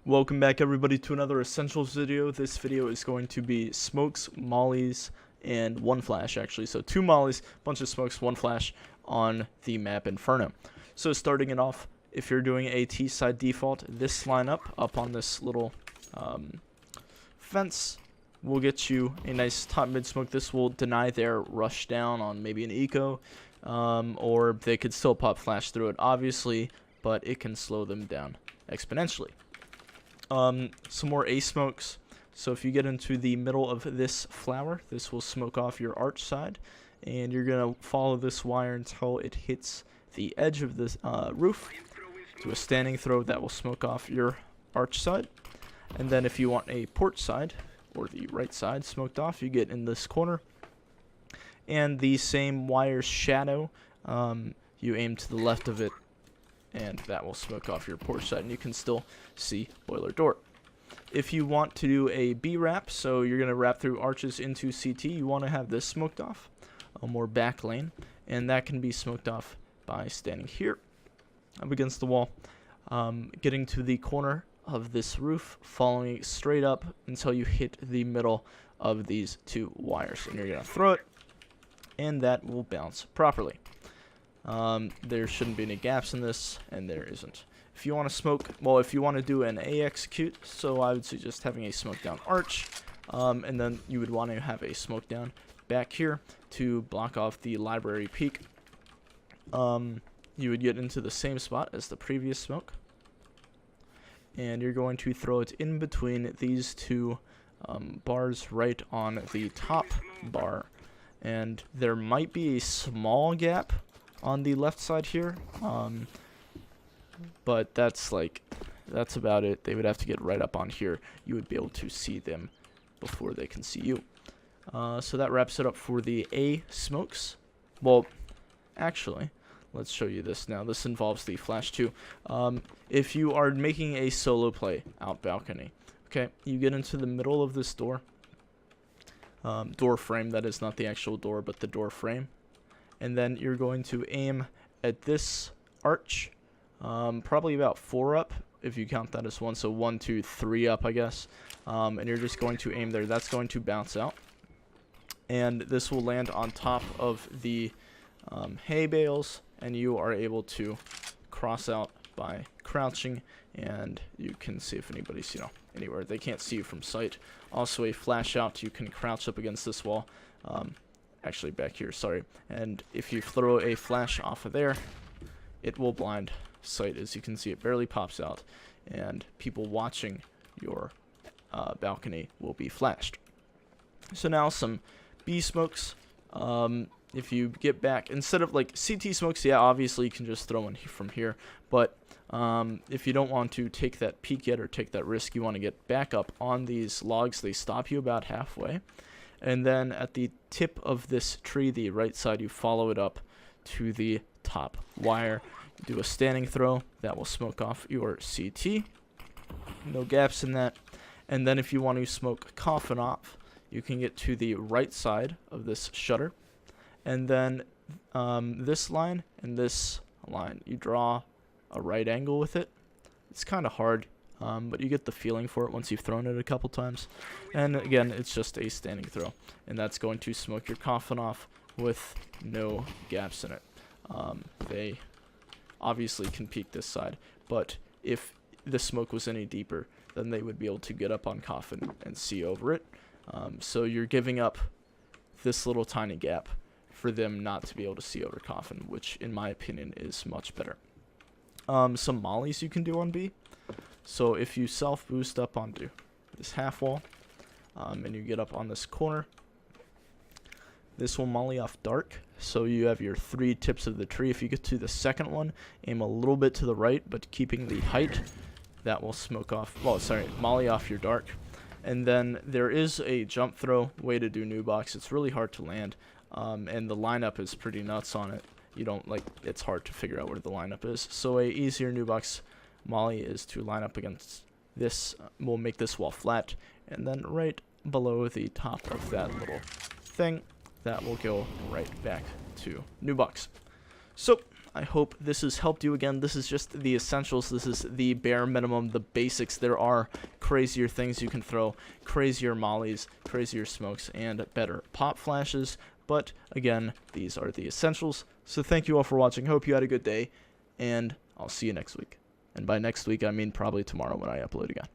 Welcome back everybody to another Essentials video. This video is going to be smokes, mollies, and one flash actually. So 2 mollies, bunch of smokes, 1 flash on the map Inferno. So starting it off, if you're doing a T-side default, this lineup up on this little fence will get you a nice top mid smoke. This will deny their rush down on maybe an eco, or they could still pop flash through it obviously, but it can slow them down exponentially. Some more A smokes. So if you get into the middle of this flower, this will smoke off your arch side, and you're gonna follow this wire until it hits the edge of the roof. Do a standing throw that will smoke off your arch side, and then if you want a porch side or the right side smoked off, you get in this corner, and the same wire's shadow, you aim to the left of it, and that will smoke off your porch side, and you can still see boiler door. If you want to do a B wrap, so you're going to wrap through arches into CT, you want to have this smoked off, a more back lane, and that can be smoked off by standing here up against the wall, getting to the corner of this roof, following straight up until you hit the middle of these 2 wires, and you're going to throw it, and that will bounce properly. There shouldn't be any gaps in this, and there isn't. If you want to smoke, well, if you want to do an A execute, so I would suggest having a smoke down arch, and then you would want to have a smoke down back here to block off the library peak. You would get into the same spot as the previous smoke, and you're going to throw it in between these 2 bars right on the top bar, and there might be a small gap on the left side here, but that's about it. They would have to get right up on here. You would be able to see them before they can see you. So that wraps it up for the A smokes. Well, actually, let's show you this now. This involves the flash too. If you are making a solo play out balcony, okay, you get into the middle of this door, door frame, that is, not the actual door, but the door frame. And then you're going to aim at this arch, probably about 4 up, if you count that as 1. So 1, 2, 3 up, I guess. And you're just going to aim there. That's going to bounce out. And this will land on top of the hay bales, and you are able to cross out by crouching, and you can see if anybody's, anywhere. They can't see you from sight. Also a flash out, you can crouch up against this wall. Actually back here, sorry, and if you throw a flash off of there, it will blind sight. As you can see, it barely pops out, and people watching your balcony will be flashed. So now some B smokes. If you get back, instead of like CT smokes, yeah, obviously you can just throw in from here, but if you don't want to take that peek yet or take that risk, you want to get back up on these logs. They stop you about halfway. And then at the tip of this tree, the right side, you follow it up to the top wire. You do a standing throw. That will smoke off your CT. No gaps in that. And then if you want to smoke coffin off, you can get to the right side of this shutter. And then this line and this line, you draw a right angle with it. It's kind of hard. But you get the feeling for it once you've thrown it a couple times. And again, it's just a standing throw. And that's going to smoke your coffin off with no gaps in it. They obviously can peek this side, but if the smoke was any deeper, then they would be able to get up on coffin and see over it. So you're giving up this little tiny gap for them not to be able to see over coffin, which in my opinion is much better. Some mollies you can do on B. So if you self-boost up onto this half wall, and you get up on this corner, this will molly off dark. So you have your 3 tips of the tree. If you get to the second one, aim a little bit to the right, but keeping the height, that will smoke off, molly off your dark. And then there is a jump throw way to do new box. It's really hard to land, and the lineup is pretty nuts on it. It's hard to figure out where the lineup is. So a easier new box molly is to line up against this. We'll make this wall flat, and then right below the top of that little thing, that will go right back to new box. So I hope this has helped you. Again, this is just the essentials. This is the bare minimum, the basics. There are crazier things you can throw, crazier mollies, crazier smokes, and better pop flashes. But again, these are the essentials. So thank you all for watching. Hope you had a good day, and I'll see you next week. And by next week, I mean probably tomorrow when I upload again.